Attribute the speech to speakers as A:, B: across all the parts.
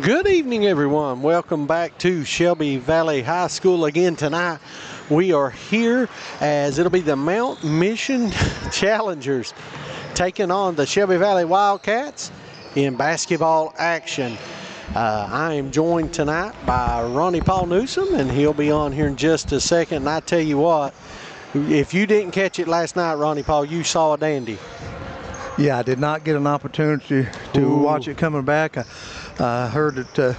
A: Good evening, everyone. Welcome back to Shelby Valley High School again tonight. We are here as it'll be the Mount Mission Challengers taking on the Shelby Valley Wildcats in basketball action. I am joined tonight by Ronnie Paul Newsom, and he'll be on here in just a second. And I tell you what, if you didn't catch it last night, Ronnie Paul, you saw a dandy.
B: Yeah, I did not get an opportunity to watch it coming back. I heard that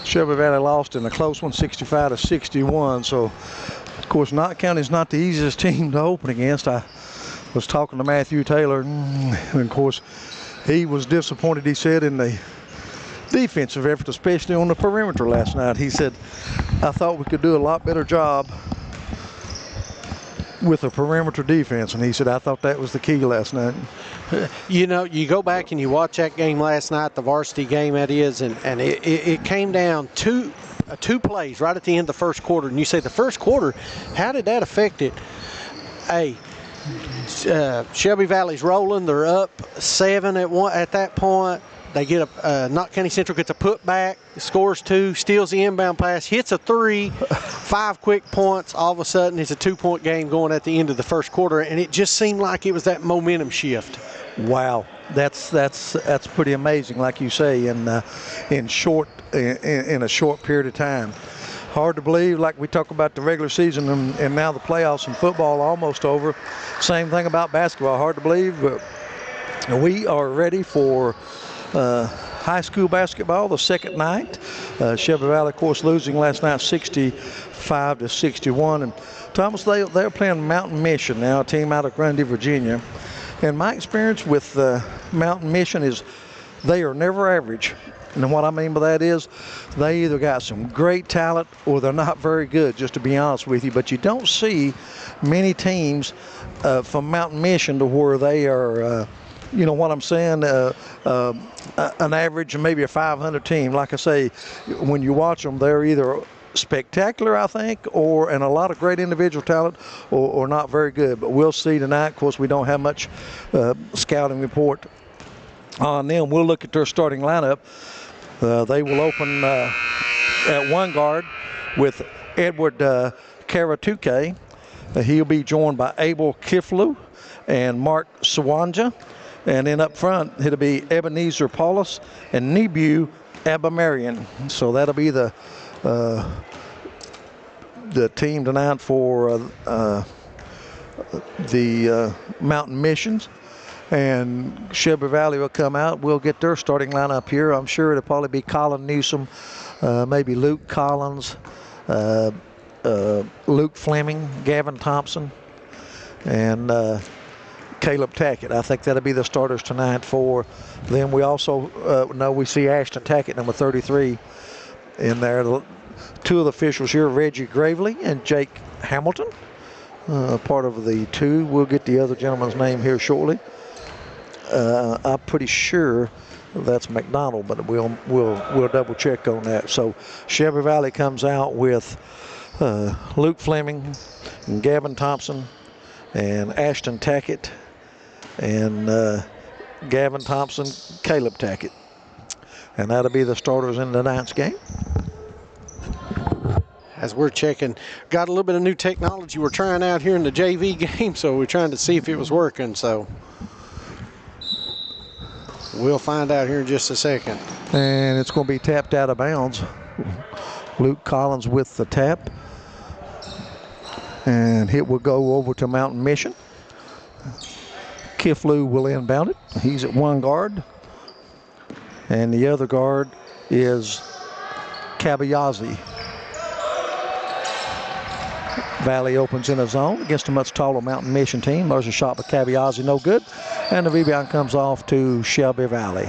B: Shelby Valley lost in a close one, 65-61. So, of course, Knott County is not the easiest team to open against. I was talking to Matthew Taylor, and of course, he was disappointed, he said, in the defensive effort, especially on the perimeter last night. He said, I thought we could do a lot better job with a perimeter defense, and he said, I thought that was the key last night.
A: You know, you go back and you watch that game last night, the varsity game that is, and it came down to two plays right at the end of the first quarter, and you say the first quarter, how did that affect it? Hey, Shelby Valley's rolling, they're up 7 at that point. They get Knott County Central gets a putback, scores 2, steals the inbound pass, hits a 3, 5 quick points. All of a sudden, it's a 2-point game going at the end of the first quarter, and it just seemed like it was that momentum shift.
B: Wow, that's pretty amazing, like you say, in a short period of time. Hard to believe, like we talk about the regular season and now the playoffs and football almost over. Same thing about basketball. Hard to believe, but we are ready for high school basketball, the second night. Shelby Valley, of course, losing last night 65-61. And Thomas, they're playing Mountain Mission now, a team out of Grundy, Virginia. And my experience with Mountain Mission is they are never average. And what I mean by that is they either got some great talent or they're not very good, just to be honest with you. But you don't see many teams from Mountain Mission to where they are you know what I'm saying, an average and maybe a 500 team. Like I say, when you watch them, they're either spectacular, I think, and a lot of great individual talent, or not very good. But we'll see tonight. Of course, we don't have much scouting report on them. We'll look at their starting lineup. They will open at one guard with Edward Karatuke. He'll be joined by Abel Kiflu and Mark Sawanja. And then up front, it'll be Ebenezer Paulus and Nebu Abamarian. So that'll be the team tonight for the Mountain Missions. And Shelby Valley will come out. We'll get their starting lineup here. I'm sure it'll probably be Colin Newsom, maybe Luke Collins, Luke Fleming, Gavin Thompson, and Caleb Tackett. I think that'll be the starters tonight for them. We also know we see Ashton Tackett, number 33, in there. Two of the officials here, Reggie Gravely and Jake Hamilton, part of the two. We'll get the other gentleman's name here shortly. I'm pretty sure that's McDonald, but we'll double check on that. So Shelby Valley comes out with Luke Fleming and Gavin Thompson and Ashton Tackett and Gavin Thompson, Caleb Tackett. And that'll be the starters in tonight's game.
A: As we're checking, got a little bit of new technology we're trying out here in the JV game, so we're trying to see if it was working. So we'll find out here in just a second.
B: And it's going to be tapped out of bounds. Luke Collins with the tap. And it will go over to Mountain Mission. Kiflu will inbound it. He's at one guard. And the other guard is Kabayazi. Valley opens in a zone against a much taller Mountain Mission team. There's a shot by Kabayazi, no good. And the rebound comes off to Shelby Valley.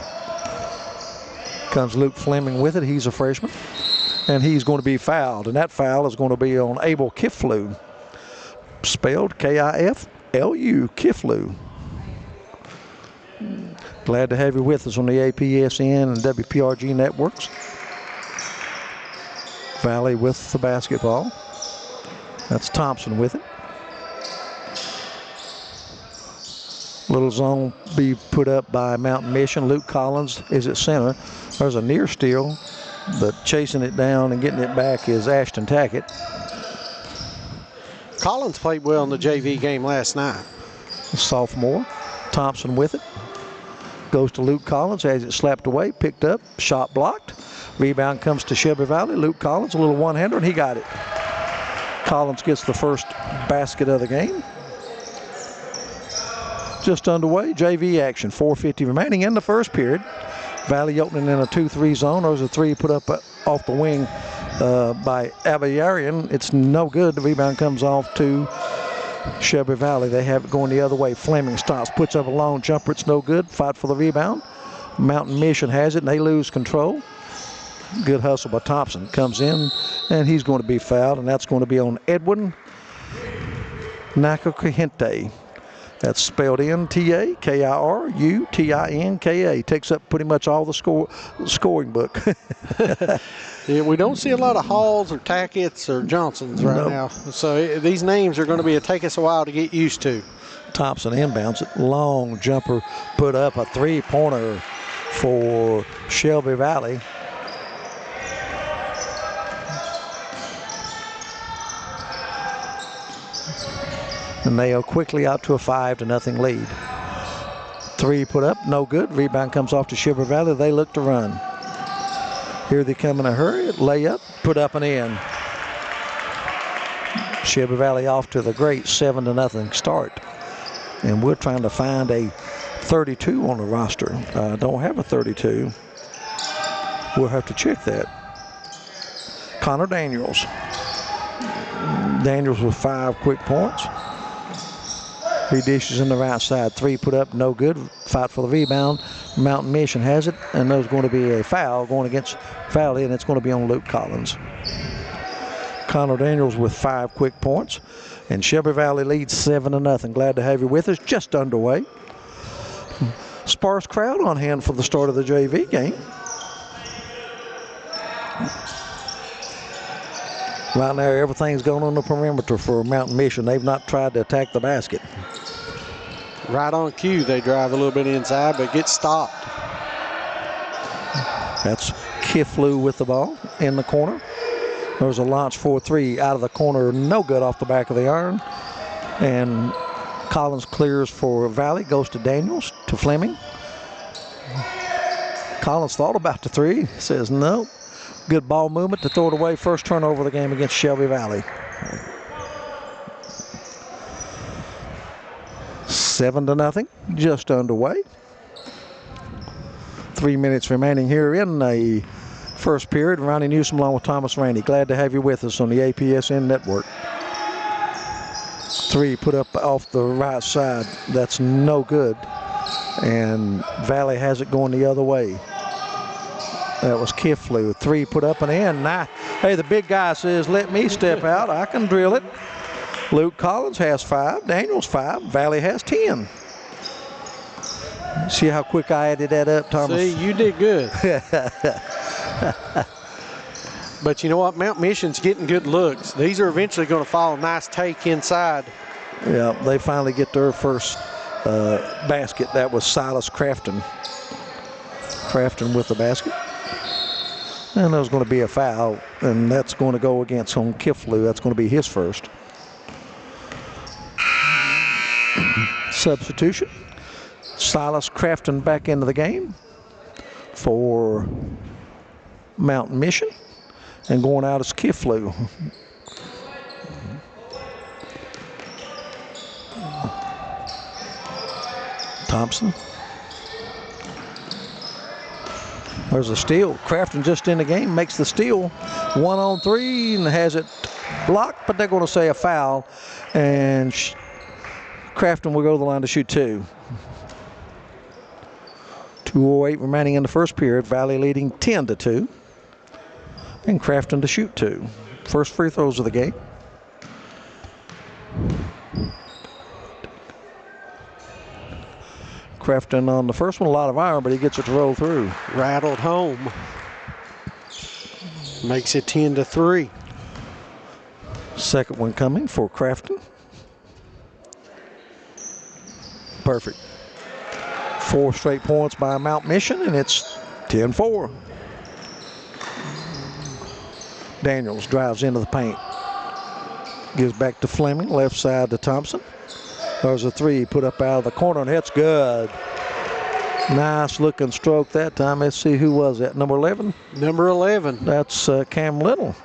B: Comes Luke Fleming with it. He's a freshman. And he's going to be fouled. And that foul is going to be on Abel Kiflu. Spelled K-I-F-L-U, Kiflu. Glad to have you with us on the APSN and WPRG networks. Valley with the basketball. That's Thompson with it. Little zone be put up by Mountain Mission. Luke Collins is at center. There's a near steal, but chasing it down and getting it back is Ashton Tackett.
A: Collins played well in the JV game last night.
B: Sophomore. Thompson with it. Goes to Luke Collins, has it slapped away, picked up, shot blocked. Rebound comes to Shelby Valley. Luke Collins, a little one-hander, and he got it. Collins gets the first basket of the game. Just underway, JV action, 4:50 remaining in the first period. Valley opening in a 2-3 zone. There's a three put up off the wing by Abayarian. It's no good. The rebound comes off to Shelby Valley. They have it going the other way. Fleming stops, puts up a long jumper. It's no good. Fight for the rebound. Mountain Mission has it, and they lose control. Good hustle by Thompson. Comes in, and he's going to be fouled, and that's going to be on Edwin Nakakahente. That's spelled N-T-A-K-I-R-U-T-I-N-K-A. Takes up pretty much all the scoring book.
A: Yeah, we don't see a lot of Halls or Tackett's or Johnsons right now. So these names are going to take us a while to get used to.
B: Thompson inbounds it. Long jumper put up, a three-pointer for Shelby Valley. And they are quickly out to a 5-0 lead. Three put up, no good. Rebound comes off to Shelby Valley. They look to run. Here they come in a hurry. Layup, put up and in. Shelby Valley off to the great 7-0 start. And we're trying to find a 32 on the roster. Don't have a 32. We'll have to check that. Connor Daniels. Daniels with 5 quick points. He dishes in the right side. Three put up, no good. Fight for the rebound. Mountain Mission has it, and there's going to be a foul going against Valley, and it's going to be on Luke Collins. Connor Daniels with 5 quick points, and Shelby Valley leads 7-0. Glad to have you with us. Just underway. Sparse crowd on hand for the start of the JV game. Right now, everything's going on the perimeter for Mountain Mission. They've not tried to attack the basket.
A: Right on cue, they drive a little bit inside, but get stopped.
B: That's Kiflu with the ball in the corner. There's a launch 4-3 out of the corner, no good off the back of the iron. And Collins clears for Valley, goes to Daniels, to Fleming. Collins thought about the three, says no. Good ball movement to throw it away. First turnover of the game against Shelby Valley. 7-0, just underway. 3 minutes remaining here in the first period. Ronnie Newsom along with Thomas Rainey. Glad to have you with us on the APSN network. Three put up off the right side. That's no good. And Valley has it going the other way. That was Kiflu. Three put up and in. Now, hey, the big guy says, let me step out. I can drill it. Luke Collins has 5. Daniels 5. Valley has 10. See how quick I added that up, Thomas?
A: See, you did good. But you know what? Mount Mission's getting good looks. These are eventually going to fall. Nice take inside.
B: Yeah, they finally get their first basket. That was Silas Crafton. Crafton with the basket. And there's going to be a foul, and that's going to go against on Kiflu. That's going to be his first. Substitution. Silas Crafton back into the game for Mountain Mission. And going out is Kiflu. Thompson. There's a steal. Crafton just in the game, makes the steal. 1-on-3 and has it blocked, but they're going to say a foul. And Crafton will go to the line to shoot 2. 2:08 remaining in the first period. Valley leading 10-2. And Crafton to shoot 2. First free throws of the game. Crafton on the first one, a lot of iron, but he gets it to roll through.
A: Rattled home. Makes it 10-3.
B: Second one coming for Crafton. Perfect. 4 straight points by Mount Mission, and it's 10-4. Daniels drives into the paint. Gives back to Fleming, left side to Thompson. There's a 3 put up out of the corner, and it's good. Nice looking stroke that time. Let's see, who was that? Number 11?
A: Number 11.
B: That's Cam Little.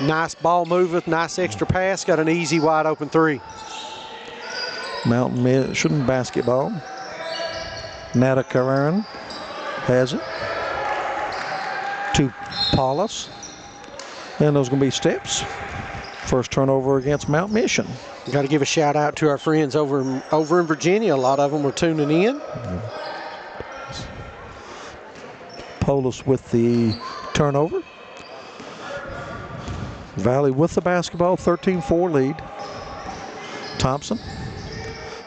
A: Nice ball movement, nice extra pass. Got an easy wide open 3.
B: Mountain Mission basketball. Nata Karen has it. To Paulus. And those going to be steps. First turnover against Mount Mission.
A: Got to give a shout out to our friends over in Virginia. A lot of them were tuning in.
B: Paulus with the turnover. Valley with the basketball, 13-4 lead. Thompson.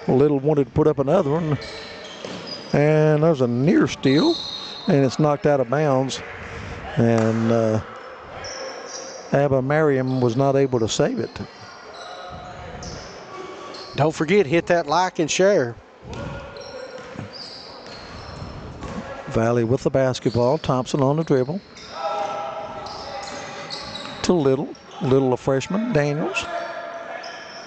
B: Little wanted to put up another one. And there's a near steal, and it's knocked out of bounds. And Abba Mariam was not able to save it.
A: Don't forget, hit that like and share.
B: Valley with the basketball. Thompson on the dribble. To Little. Little, a freshman. Daniels.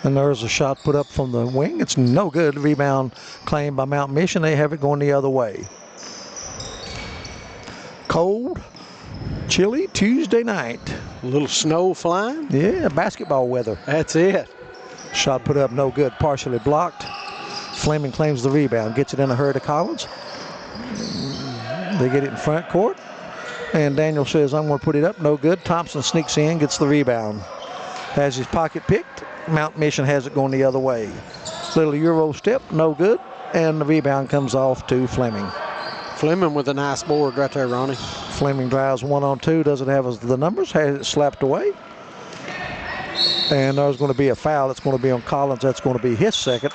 B: And there's a shot put up from the wing. It's no good. Rebound claimed by Mount Mission. They have it going the other way. Cold, chilly Tuesday night.
A: A little snow flying.
B: Yeah, basketball weather.
A: That's it.
B: Shot put up, no good. Partially blocked. Fleming claims the rebound. Gets it in a hurry to Collins. They get it in front court. And Daniel says, I'm going to put it up. No good. Thompson sneaks in, gets the rebound. Has his pocket picked. Mount Mission has it going the other way. Little Euro step, no good. And the rebound comes off to Fleming.
A: Fleming with a nice board right there, Ronnie.
B: Fleming drives 1-on-2, doesn't have the numbers, has it slapped away. And there's going to be a foul. It's going to be on Collins. That's going to be his second.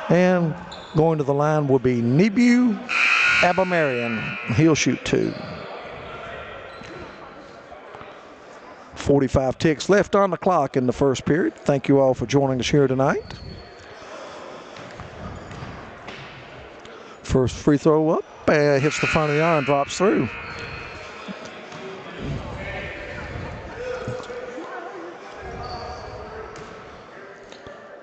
B: And going to the line will be Nebu Abamarian. He'll shoot 2. 45 ticks left on the clock in the first period. Thank you all for joining us here tonight. First free throw up, hits the front of the iron, drops through.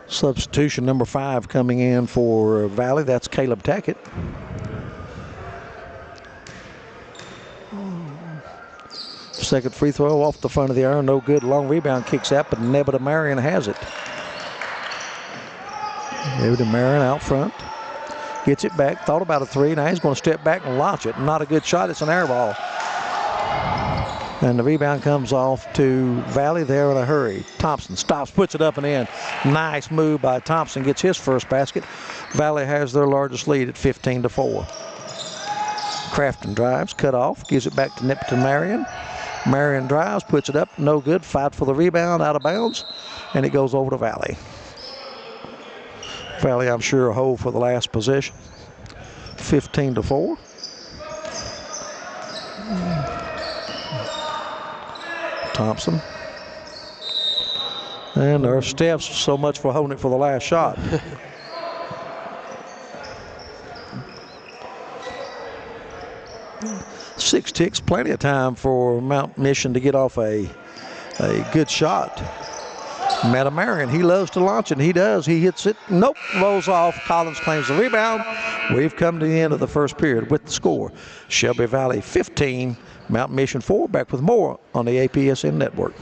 B: Substitution number 5 coming in for Valley. That's Caleb Tackett. Second free throw off the front of the iron, no good. Long rebound kicks out, but Nebada Marion has it. Nebada Marion out front. Gets it back, thought about a 3. Now he's going to step back and launch it. Not a good shot, it's an air ball. And the rebound comes off to Valley there in a hurry. Thompson stops, puts it up and in. Nice move by Thompson, gets his first basket. Valley has their largest lead at 15-4. Crafton drives, cut off, gives it back to Nebada Marion. Marion drives, puts it up, no good. Fight for the rebound, out of bounds, and it goes over to Valley. Valley, I'm sure, a hold for the last possession. 15-4. Thompson. And there's steps, so much for holding it for the last shot. 6 ticks, plenty of time for Mount Mission to get off a good shot. Matamarian, he loves to launch it. He does. He hits it. Nope. Rolls off. Collins claims the rebound. We've come to the end of the first period with the score. Shelby Valley 15, Mount Mission 4. Back with more on the APSN network.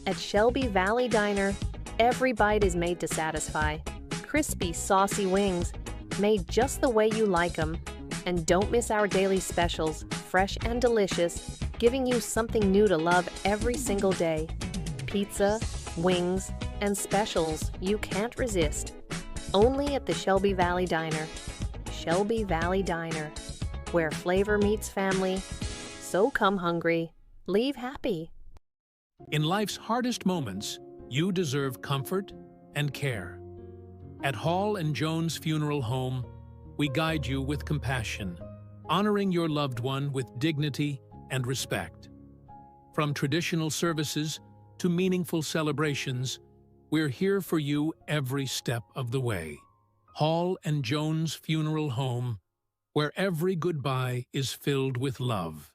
C: At Shelby Valley Diner, every bite is made to satisfy. Crispy, saucy wings, made just the way you like them. And don't miss our daily specials, fresh and delicious, giving you something new to love every single day. Pizza, wings, and specials you can't resist. Only at the Shelby Valley Diner. Shelby Valley Diner, where flavor meets family. So come hungry, leave happy.
D: In life's hardest moments, you deserve comfort and care. At Hall & Jones Funeral Home, we guide you with compassion, honoring your loved one with dignity and respect. From traditional services to meaningful celebrations, we're here for you every step of the way. Hall and Jones Funeral Home, where every goodbye is filled with love.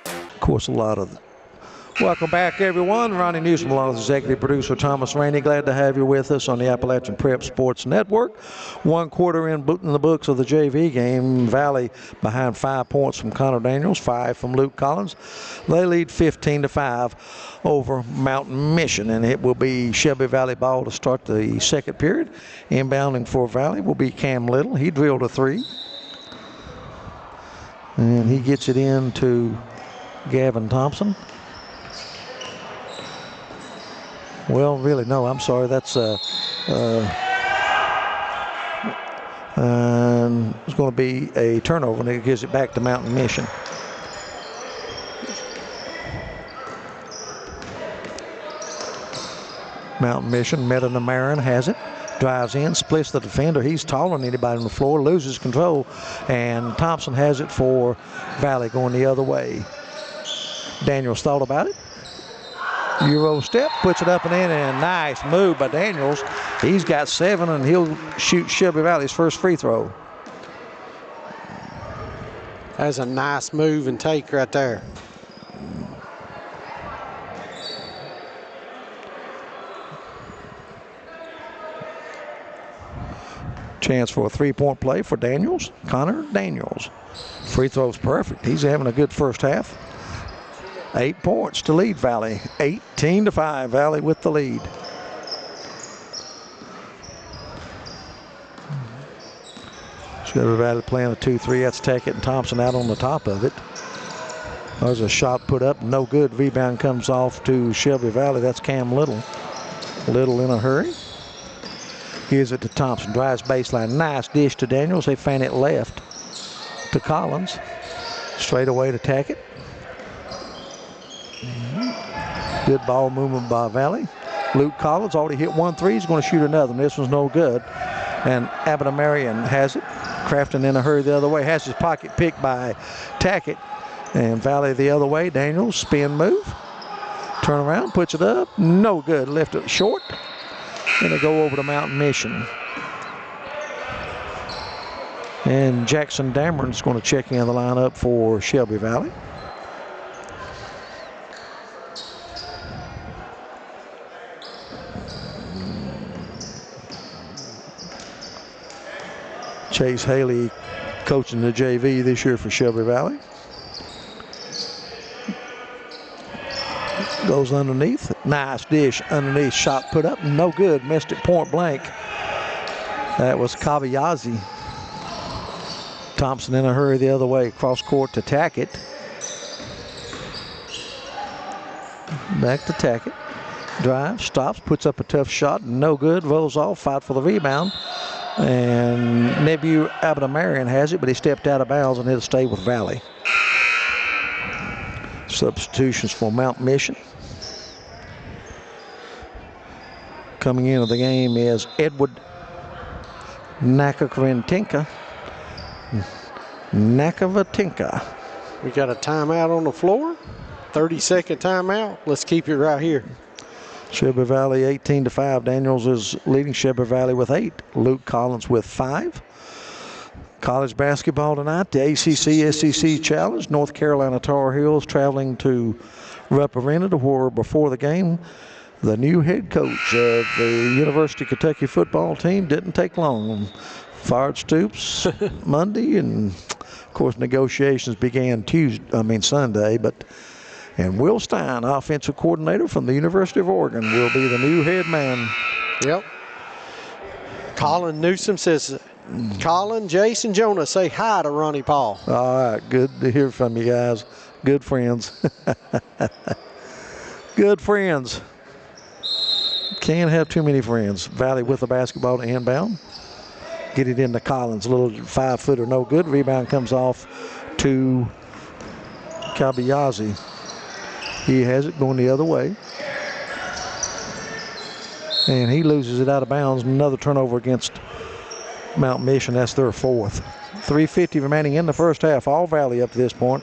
B: Of course, welcome back, everyone. Ronnie Newsom, along with executive producer Thomas Rainey. Glad to have you with us on the Appalachian Prep Sports Network. 1 quarter in the books of the JV game. Valley behind 5 points from Connor Daniels, 5 from Luke Collins. They lead 15-5 over Mountain Mission, and it will be Shelby Valley ball to start the second period. Inbounding for Valley will be Cam Little. He drilled a 3, and he gets it into Gavin Thompson. Well, really, no, I'm sorry. That's it's going to be a turnover, and it gives it back to Mountain Mission. Mountain Mission, Meta Marin has it. Drives in, splits the defender. He's taller than anybody on the floor, loses control, and Thompson has it for Valley going the other way. Daniels thought about it. Euro step, puts it up and in, and a nice move by Daniels. He's got 7, and he'll shoot Shelby Valley's first free throw.
A: That's a nice move and take right there.
B: Chance for a 3-point play for Daniels. Connor Daniels. Free throw's perfect. He's having a good first half. 8 points to lead Valley. 18-5, Valley with the lead. Shelby Valley playing a 2-3. That's Tackett and Thompson out on the top of it. There's a shot put up, no good. Rebound comes off to Shelby Valley. That's Cam Little. Little in a hurry. Gives it to Thompson. Drives baseline. Nice dish to Daniels. They fan it left to Collins. Straight away to Tackett. Good ball movement by Valley. Luke Collins already hit 1 3. He's going to shoot another. This one's no good. And Abinamarian has it. Crafton in a hurry the other way. Has his pocket picked by Tackett. And Valley the other way. Daniels, spin move. Turn around, puts it up. No good. Left it short. And they go over to Mountain Mission. And Jackson Dameron's going to check in the lineup for Shelby Valley. Chase Haley coaching the JV this year for Shelby Valley. Goes underneath. Nice dish underneath. Shot put up. No good. Missed it point blank. That was Kabayazi. Thompson in a hurry the other way. Cross court to Tackett. Back to Tackett. Drive. Stops. Puts up a tough shot. No good. Rolls off. Fight for the rebound. And Nebu Abinamarian has it, but he stepped out of bounds and it'll stay with Valley. Substitutions for Mountain Mission. Coming into the game is Edward Nakavatinka.
A: We got a timeout on the floor. 30-second timeout. Let's keep it right here.
B: Shelby Valley 18-5. Daniels is leading Shelby Valley with 8. Luke Collins with 5. College basketball tonight, the ACC SEC Challenge. North Carolina Tar Heels traveling to Rupp Arena, to where before the game, the new head coach of the University of Kentucky football team didn't take long. Fired Stoops Monday, and of course negotiations began Sunday, and Will Stein, offensive coordinator from the University of Oregon, will be the new head man.
A: Yep. Colin Newsom says, Colin, Jason, Jonah, say hi to Ronnie Paul.
B: All right, good to hear from you guys. Good friends. Good friends. Can't have too many friends. Valley with the basketball to inbound. Get it into Collins. A little 5-footer, no good. Rebound comes off to Kabayazi. He has it going the other way. And he loses it out of bounds. Another turnover against Mountain Mission. That's their 4th. 3:50 remaining in the first half. All Valley up to this point,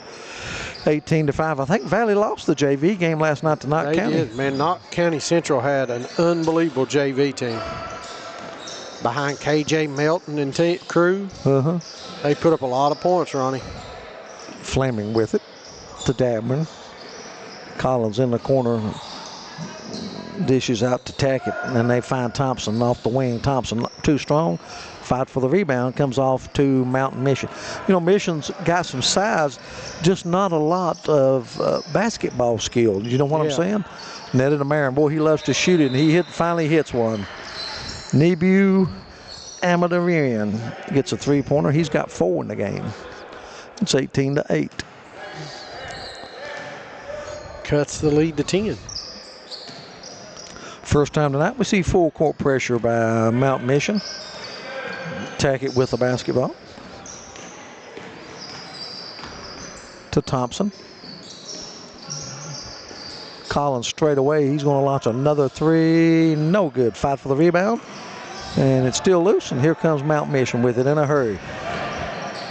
B: 18-5. I think Valley lost the JV game last night to Knott County.
A: They did, man. Knott County Central had an unbelievable JV team. Behind KJ Melton and crew, they put up a lot of points, Ronnie.
B: Fleming with it to Dabman. Collins in the corner, dishes out to Tackett, and then they find Thompson off the wing. Thompson too strong. Fight for the rebound, comes off to Mountain Mission. You know, Mission's got some size, just not a lot of basketball skill. You know what I'm saying? Netted a Marin. Boy, he loves to shoot it, and he finally hits one. Nebu Amadarian gets a three-pointer. He's got 4 in the game. It's 18-8.
A: Cuts the lead to 10.
B: First time tonight we see full court pressure by Mount Mission. Tackett with the basketball to Thompson. Collins straight away. He's going to launch another 3. No good. Fight for the rebound. And it's still loose. And here comes Mount Mission with it in a hurry.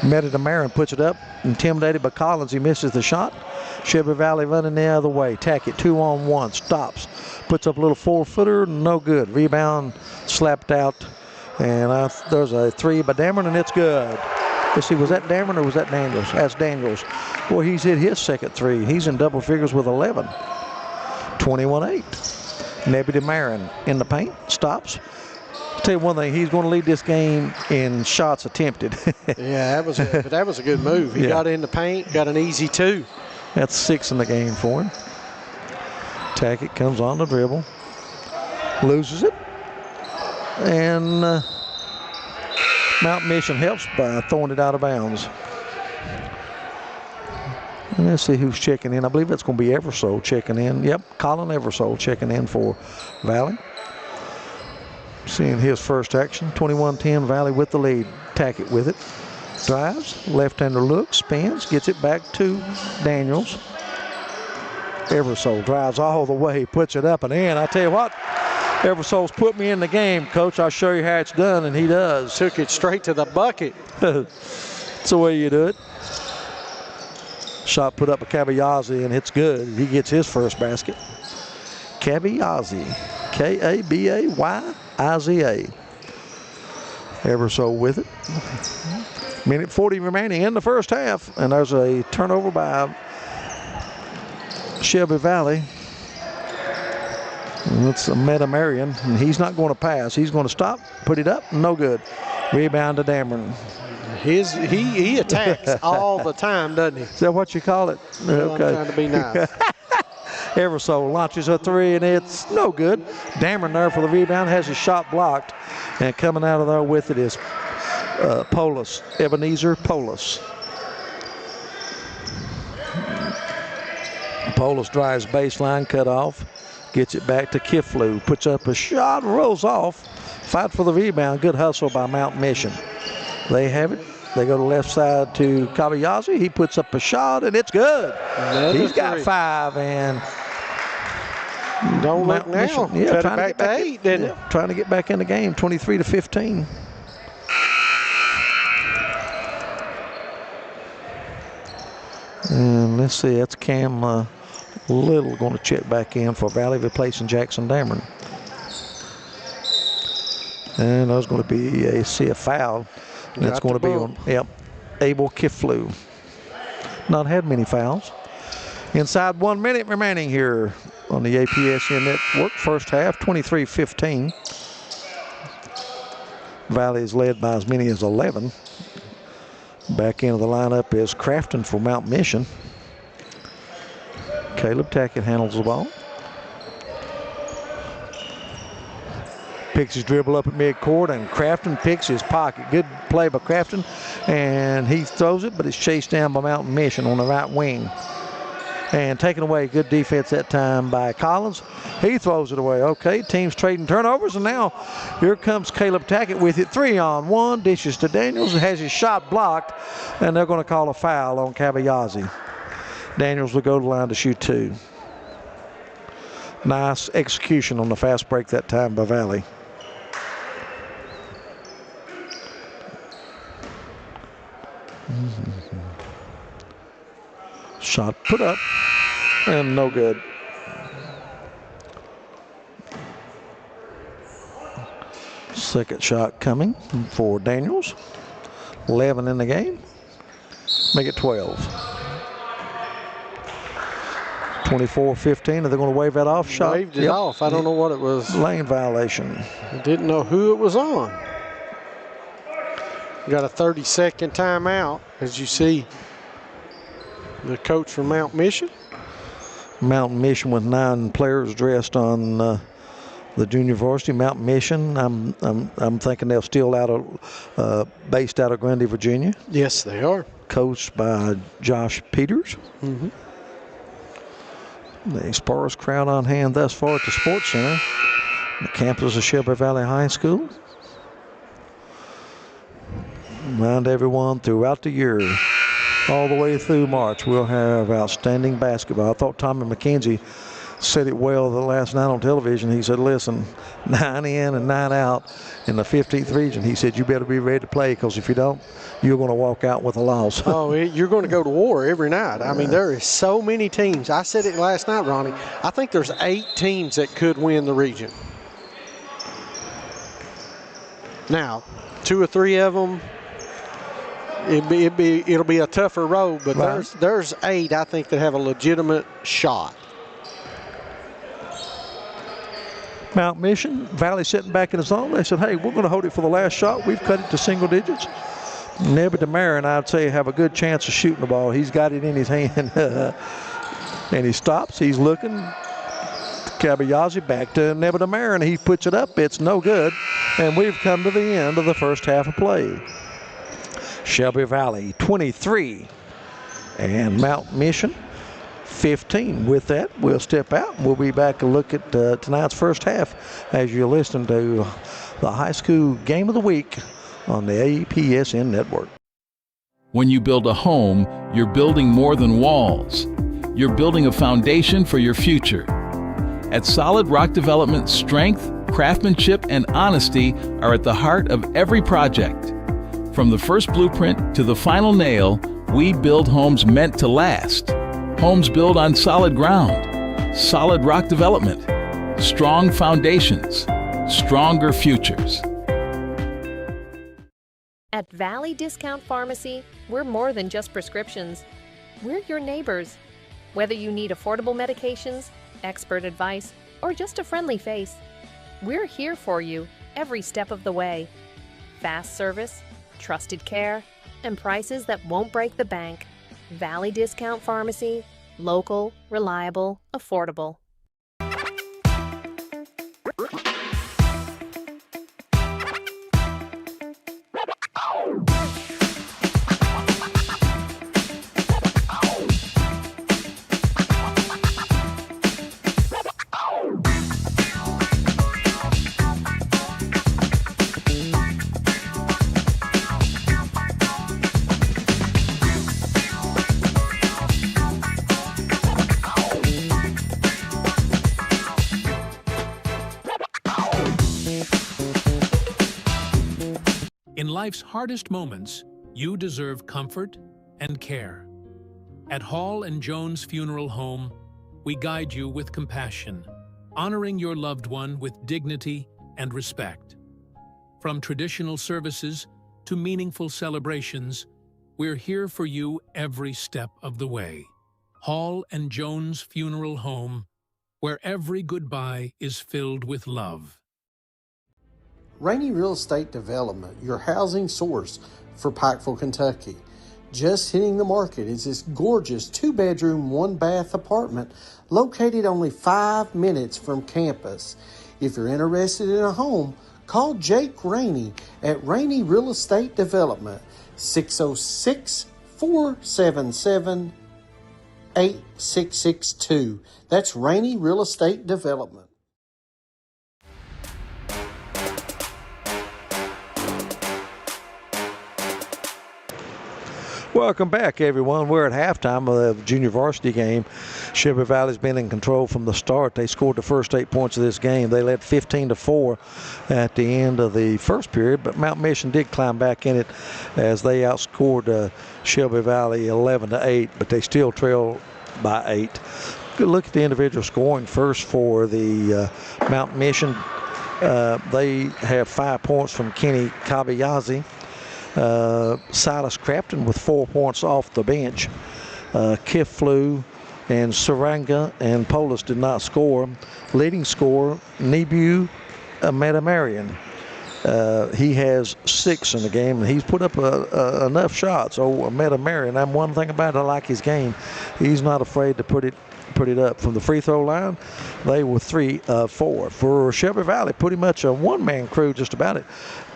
B: Merida Marin puts it up. Intimidated by Collins. He misses the shot. Shelby Valley running the other way. Tackett 2-on-1. Stops. Puts up a little 4-footer. No good. Rebound slapped out. And there's a 3 by Dameron, and it's good. Let's see, was that Dameron or was that Daniels? That's Daniels. Boy, he's hit his second 3. He's in double figures with 11. 21-8. Nebby Marin in the paint. Stops. I'll tell you one thing, he's going to lead this game in shots attempted.
A: Yeah, that was a good move. He got in the paint, got an easy 2.
B: That's 6 in the game for him. Tackett comes on the dribble. Loses it. And Mount Mission helps by throwing it out of bounds. And let's see who's checking in. I believe that's going to be Eversole checking in. Yep, Colin Eversole checking in for Valley. Seeing his first action. 21-10 Valley with the lead. Tackett with it. Drives, left-hander looks, spins, gets it back to Daniels. Eversole drives all the way, puts it up and in. I tell you what, Eversole's put me in the game, Coach. I'll show you how it's done, and he does.
A: Took it straight to the bucket.
B: That's the way you do it. Shot put up by Kabayazi, and it's good. He gets his first basket. Kabayazi, K-A-B-A-Y-I-Z-A. Eversole with it. Minute 40 remaining in the first half, and there's a turnover by Shelby Valley. It's a Metamarian, and he's not going to pass. He's going to stop, put it up, no good. Rebound to Dameron.
A: He attacks all the time, doesn't he?
B: Is that what you call it?
A: Well, okay. I'm trying to be nice.
B: Eversole launches a 3, and it's no good. Dameron there for the rebound, has his shot blocked, and coming out of there with it is Polis, Ebenezer Polis. Polis drives baseline, cut off. Gets it back to Kiflu. Puts up a shot, rolls off. Fight for the rebound. Good hustle by Mount Mission. They have it. They go to left side to Kabayazi. He puts up a shot, and it's good. He's got 5, and
A: don't look now.
B: Mission,
A: cut it back to 8, didn't it?
B: Trying to get back in the game, 23-15. And let's see, that's Cam Little going to check back in for Valley, replacing Jackson Dameron. And there's going to be a foul. And that's going to be on Abel Kiflu. Not had many fouls. Inside 1 minute remaining here on the APSN Network. First half, 23-15. Valley is led by as many as 11. Back into the lineup is Crafton for Mount Mission. Caleb Tackett handles the ball. Picks his dribble up at midcourt, and Crafton picks his pocket. Good play by Crafton, and he throws it, but it's chased down by Mountain Mission on the right wing. And taken away, good defense that time by Collins. He throws it away. Okay, teams trading turnovers, and now here comes Caleb Tackett with it. 3-on-1, dishes to Daniels, has his shot blocked, and they're going to call a foul on Kabayazi. Daniels will go to the line to shoot 2. Nice execution on the fast break that time by Valley. Shot put up and no good. Second shot coming for Daniels. 11 in the game. Make it 12. 24-15. Are they going to wave that off? Shot.
A: Waved it off. I don't know what it was.
B: Lane violation.
A: I didn't know who it was on. We got a 30-second timeout, as you see the coach from Mount Mission.
B: Mountain Mission with 9 players dressed on the junior varsity. Mount Mission, I'm thinking they're still based out of Grundy, Virginia.
A: Yes, they are.
B: Coached by Josh Peters.
A: Mm-hmm.
B: The sparse crowd on hand thus far at the Sports Center, the campus of Shelby Valley High School. Remind everyone throughout the year, all the way through March, we'll have outstanding basketball. I thought Tommy McKenzie said it well the last night on television. He said, listen, 9 in and 9 out in the 15th region. He said, you better be ready to play, because if you don't, you're going to walk out with a loss.
A: Oh, you're going to go to war every night. I mean, there is so many teams. I said it last night, Ronnie. I think there's 8 teams that could win the region. Now, 2 or 3 of them, it'll be a tougher road, but
B: right.
A: there's 8 I think that have a legitimate shot.
B: Mount Mission, Valley sitting back in the zone. They said, hey, we're going to hold it for the last shot. We've cut it to single digits. Nebby DeMarin, I'd say, have a good chance of shooting the ball. He's got it in his hand. And he stops. He's looking. Kabayazi back to Nebby DeMarin. He puts it up. It's no good. And we've come to the end of the first half of play. Shelby Valley 23 and Mount Mission 15. With that, we'll step out and we'll be back to look at tonight's first half as you're listening to the high school game of the week on the APSN network.
E: When you build a home, you're building more than walls. You're building a foundation for your future. At Solid Rock Development, strength, craftsmanship, and honesty are at the heart of every project. From the first blueprint to the final nail, we build homes meant to last. Homes built on solid ground. Solid Rock Development. Strong foundations. Stronger futures.
C: At Valley Discount Pharmacy, we're more than just prescriptions. We're your neighbors. Whether you need affordable medications, expert advice, or just a friendly face, we're here for you every step of the way. Fast service, trusted care, and prices that won't break the bank. Valley Discount Pharmacy, local, reliable, affordable.
D: In life's hardest moments, you deserve comfort and care. At Hall and Jones Funeral Home, we guide you with compassion, honoring your loved one with dignity and respect. From traditional services to meaningful celebrations, we're here for you every step of the way. Hall and Jones Funeral Home, where every goodbye is filled with love.
A: Rainey Real Estate Development, your housing source for Pikeville, Kentucky. Just hitting the market is this gorgeous 2-bedroom, 1-bath apartment located only 5 minutes from campus. If you're interested in a home, call Jake Rainey at Rainey Real Estate Development, 606-477-8662. That's Rainey Real Estate Development.
B: Welcome back, everyone. We're at halftime of the junior varsity game. Shelby Valley's been in control from the start. They scored the first 8 points of this game. They led 15-4 at the end of the first period, but Mount Mission did climb back in it as they outscored Shelby Valley 11-8, but they still trail by 8. Good look at the individual scoring first for the Mount Mission. They have 5 points from Kenny Kabayazi. Silas Crafton with 4 points off the bench. Kiflu and Saranga and Polis did not score. Leading scorer, Nebu Metamarian. He has 6 in the game, and he's put up enough shots. Oh, Metamarian, and one thing about it, I like his game. He's not afraid to put it up from the free throw line. They were 3 of 4. For Shelby Valley, pretty much a one-man crew just about it.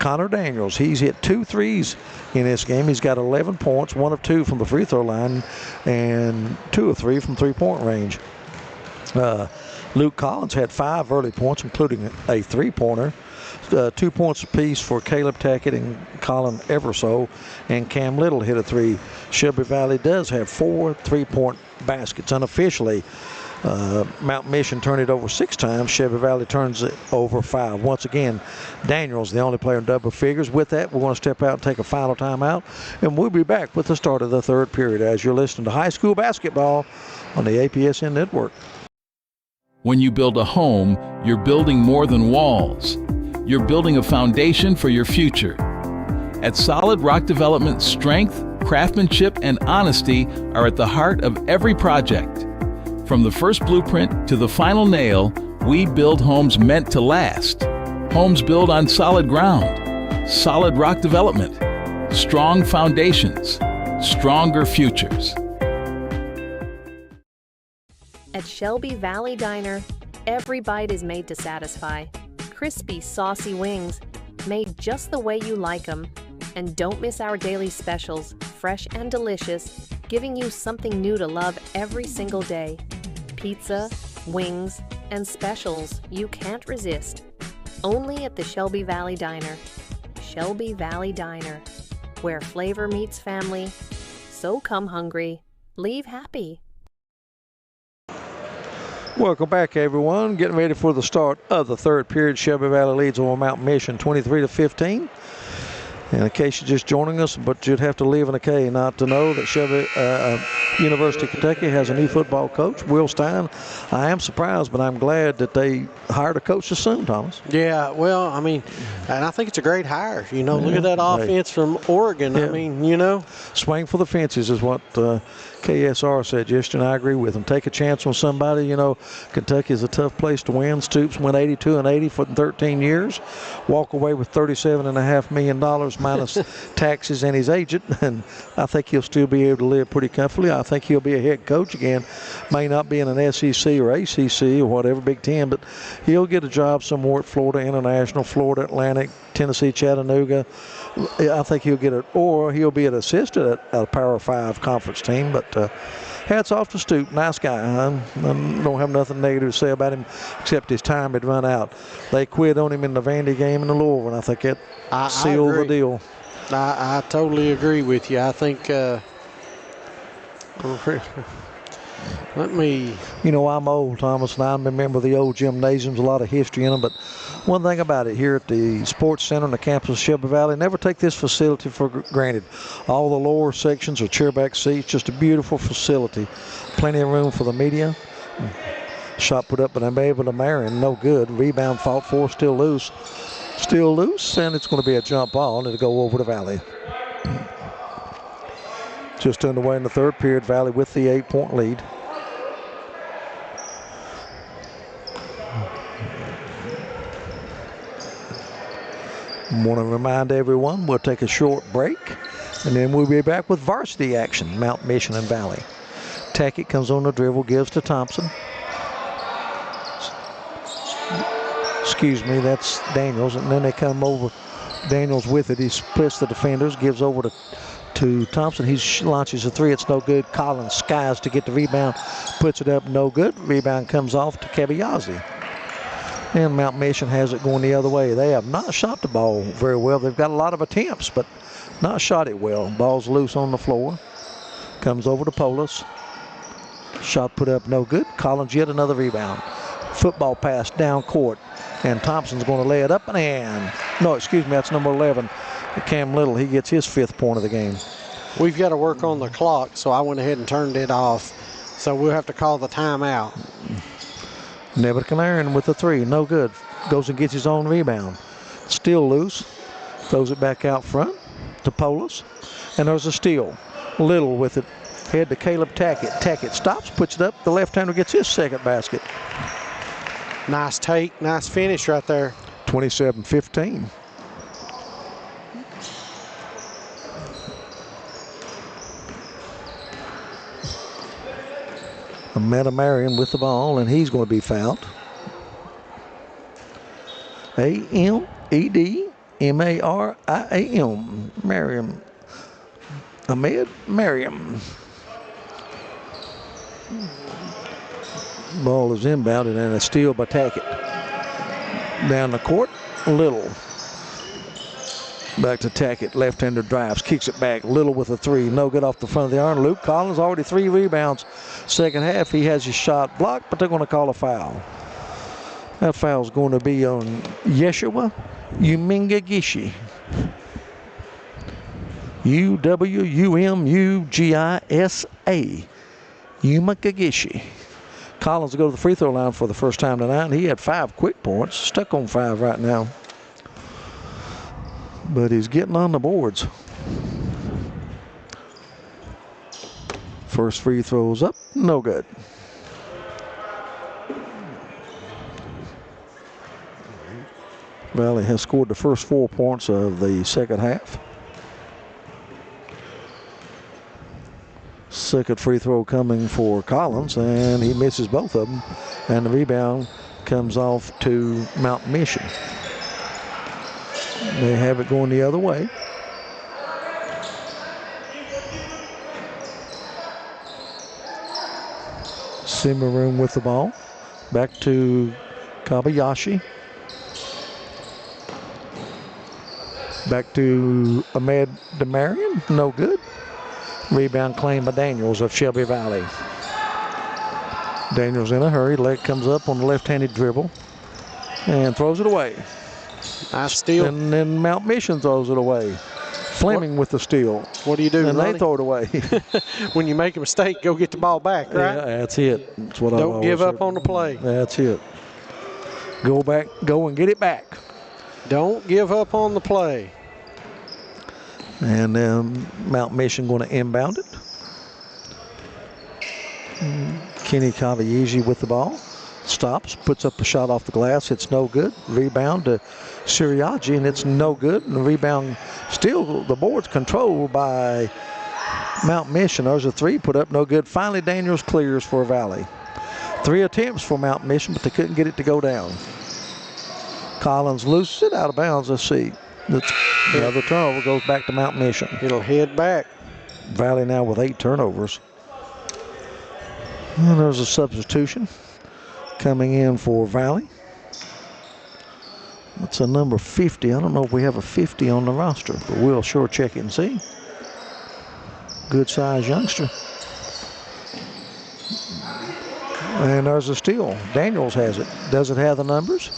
B: Connor Daniels, he's hit 2 threes in this game. He's got 11 points, 1 of 2 from the free throw line, and 2 of 3 from three-point range. Luke Collins had 5 early points, including a three-pointer. 2 points apiece for Caleb Tackett and Colin Everso, and Cam Little hit a 3. Shelby Valley does have 4 3-point baskets. Unofficially, Mount Mission turned it over 6 times. Shelby Valley turns it over 5. Once again, Daniels the only player in double figures. With that, we're going to step out and take a final timeout, and we'll be back with the start of the third period as you're listening to high school basketball on the APSN network.
E: When you build a home, you're building more than walls. You're building a foundation for your future. At Solid Rock Development, strength, craftsmanship, and honesty are at the heart of every project. From the first blueprint to the final nail, we build homes meant to last. Homes built on solid ground. Solid Rock Development. Strong foundations. Stronger futures.
C: At Shelby Valley Diner, every bite is made to satisfy. Crispy, saucy wings, made just the way you like them. And don't miss our daily specials, fresh and delicious, giving you something new to love every single day. Pizza, wings, and specials you can't resist. Only at the Shelby Valley Diner. Shelby Valley Diner, where flavor meets family. So come hungry, leave happy.
B: Welcome back, everyone. Getting ready for the start of the third period. Shelby Valley leads over Mount Mission 23-15. And in case you're just joining us, but you'd have to live in a K not to know that Shelby University of Kentucky has a new football coach, Will Stein. I am surprised, but I'm glad that they hired a coach this soon, Thomas.
A: Yeah, well, I mean, and I think it's a great hire. You know, look at that offense from Oregon.
B: Yeah.
A: I mean, you know.
B: Swing for the fences is what KSR said yesterday, and I agree with him. Take a chance on somebody. You know, Kentucky is a tough place to win. Stoops went 82-80 for 13 years. Walk away with $37.5 million minus taxes and his agent, and I think he'll still be able to live pretty comfortably. I think he'll be a head coach again. May not be in an SEC or ACC or whatever, Big Ten, but he'll get a job somewhere at Florida International, Florida Atlantic, Tennessee Chattanooga. I think he'll get it, or he'll be an assistant at a Power 5 conference team. But hats off to Stoop, nice guy. I don't have nothing negative to say about him except his time had run out. They quit on him in the Vandy game in the Louisville, and I think that sealed the deal.
A: I totally agree with you. I think let me.
B: You know, I'm old, Thomas, and I remember the old gymnasiums, a lot of history in them. But one thing about it, here at the Sports Center on the campus of Shelby Valley, never take this facility for granted. All the lower sections are chairback seats, just a beautiful facility. Plenty of room for the media. Shot put up, but I'm able to Marion, no good. Rebound fought for, still loose. Still loose, and it's going to be a jump ball, and it'll go over to Valley. Just underway in the third period, Valley with the 8-point lead. I want to remind everyone we'll take a short break, and then we'll be back with varsity action, Mount Mission and Valley. Tackett comes on the dribble, gives to Thompson. Excuse me, that's Daniels, and then they come over. Daniels with it. He splits the defenders, gives over to Thompson. He launches a 3. It's no good. Collins skies to get the rebound, puts it up, no good. Rebound comes off to Kabayazi. And Mount Mission has it going the other way. They have not shot the ball very well. They've got a lot of attempts, but not shot it well. Ball's loose on the floor. Comes over to Polis. Shot put up, no good. Collins yet another rebound. Football pass down court. And Thompson's going to lay it up and in. No, excuse me, that's number 11. Cam Little, he gets his 5th point of the game.
A: We've got to work on the clock, so I went ahead and turned it off. So we'll have to call the timeout.
B: Nebuchadnezzar with the 3, no good. Goes and gets his own rebound. Still loose. Throws it back out front to Polis. And there's a steal. Little with it. Head to Caleb Tackett. Tackett stops, puts it up. The left-hander gets his 2nd basket.
A: Nice take, nice finish right there.
B: 27-15. Amanda Marion with the ball, and he's going to be fouled. A-M-E-D-M-A-R-I-A-M. Mariam. Ahmed Mariam. Ball is inbounded and a steal by Tackett. Down the court, Little. Back to Tackett, left-hander drives, kicks it back. Little with a 3, no good off the front of the iron. Luke Collins already 3 rebounds. Second half, he has his shot blocked, but they're going to call a foul. That foul's going to be on Yeshua Umingagishi. U-W-U-M-U-G-I-S-A. Umingagishi. Collins will go to the free throw line for the first time tonight. He had 5 quick points, stuck on 5 right now. But he's getting on the boards. First free throw's up, no good. Valley has scored the first 4 points of the second half. Second free throw coming for Collins, and he misses both of them. And the rebound comes off to Mount Mission. They have it going the other way. Simmeroon with the ball. Back to Kabayashi. Back to Ahmed Demarian. No good. Rebound claimed by Daniels of Shelby Valley. Daniels in a hurry. Leg comes up on the left-handed dribble and throws it away.
A: Nice steal.
B: And then Mount Mission throws it away. Fleming with the steal.
A: What do you do,
B: and
A: Ronnie?
B: They throw it away.
A: When you make a mistake, go get the ball back, right?
B: Yeah, that's it. That's what
A: Don't give up on the play.
B: That's it. Go back, go and get it back.
A: Don't give up on the play.
B: And Mount Mission going to inbound it. Kenny Kavayizi with the ball. Stops, puts up a shot off the glass. It's no good. Rebound to Siriaji, and it's no good. And the rebound still, the board's controlled by Mount Mission. There's a 3 put up, no good. Finally, Daniels clears for Valley. 3 attempts for Mount Mission, but they couldn't get it to go down. Collins looses it out of bounds. Let's see. Another turnover goes back to Mount Mission.
A: It'll head back.
B: Valley now with 8 turnovers. And there's a substitution coming in for Valley. That's a number 50. I don't know if we have a 50 on the roster, but we'll sure check it and see. Good size youngster. And there's a steal. Daniels has it. Doesn't have the numbers.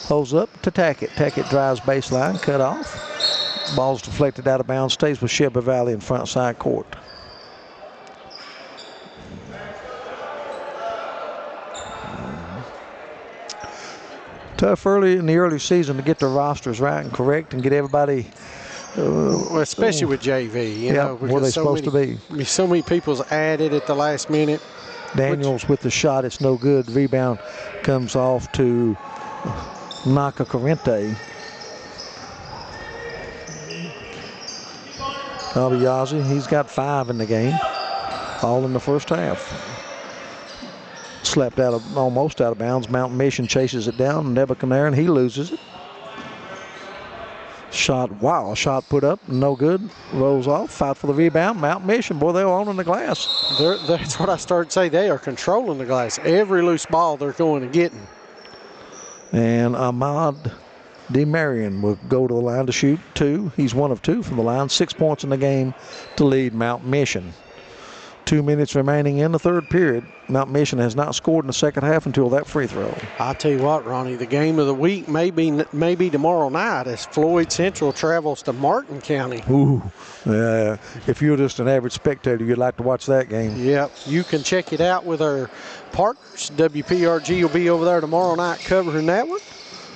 B: Holds up to Tackett. Tackett drives baseline, cut off. Ball's deflected out of bounds, stays with Shelby Valley in front side court. Tough early in the early season to get the rosters right and correct and get everybody.
A: Well, especially with JV, you know,
B: where they're supposed to be.
A: So many people's added at the last minute.
B: Daniels with the shot, it's no good. Rebound comes off to Naka Corrente. Abiyazi, he's got 5 in the game, all in the first half. Slapped out of, almost out of bounds. Mountain Mission chases it down. Nebuchadnezzar, and he loses it. Shot, wow, shot put up, no good. Rolls off, fight for the rebound. Mountain Mission, boy, they're owning the glass.
A: That's what I started to say. They are controlling the glass. Every loose ball they're going and getting.
B: And Ahmad DeMarion will go to the line to shoot 2. He's 1 of 2 from the line. 6 points in the game to lead Mountain Mission. 2 minutes remaining in the third period. Mount Mission has not scored in the second half until that free throw.
A: I'll tell you what, Ronnie, the game of the week may be tomorrow night as Floyd Central travels to Martin County.
B: Ooh, if you're just an average spectator, you'd like to watch that game.
A: Yep, you can check it out with our partners. WPRG will be over there tomorrow night covering that one.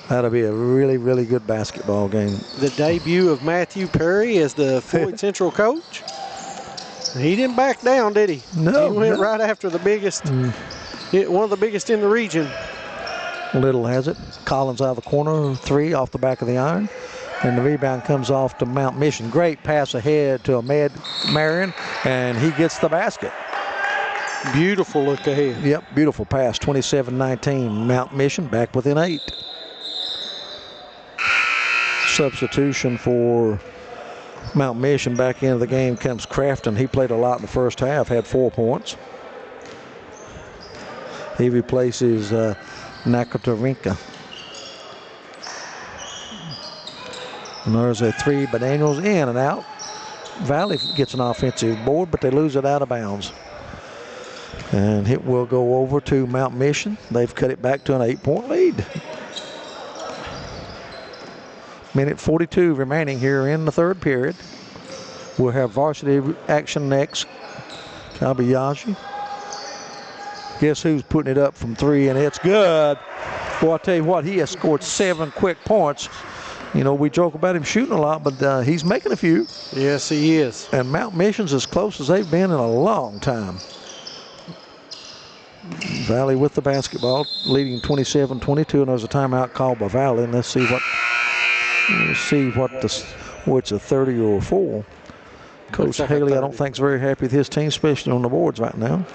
B: That'll be a really, really good basketball game.
A: The debut of Matthew Perry as the Floyd Central coach. He didn't back down, did he?
B: No.
A: He went right after the biggest, one of the biggest in the region.
B: Little has it. Collins out of the corner, 3 off the back of the iron. And the rebound comes off to Mount Mission. Great pass ahead to Ahmed Marion, and he gets the basket.
A: Beautiful look ahead.
B: Yep, beautiful pass. 27-19. Mount Mission back within 8. Substitution for Mount Mission back into the game comes Crafton. He played a lot in the first half, had 4 points. He replaces Nakatarinka. And there's a 3 by Daniels, in and out. Valley gets an offensive board, but they lose it out of bounds. And it will go over to Mount Mission. They've cut it back to an 8-point lead. Minute 42 remaining here in the third period. We'll have varsity action next. Kabayashi. Guess who's putting it up from 3, and it's good. Boy, I tell you what, he has scored 7 quick points. You know, we joke about him shooting a lot, but he's making a few.
A: Yes, he is.
B: And Mount Mission's as close as they've been in a long time. Valley with the basketball, leading 27-22, and there's a timeout called by Valley. And let's see what it's a 30 or a 4. Coach Haley, I don't think is very happy with his team, especially on the boards right now.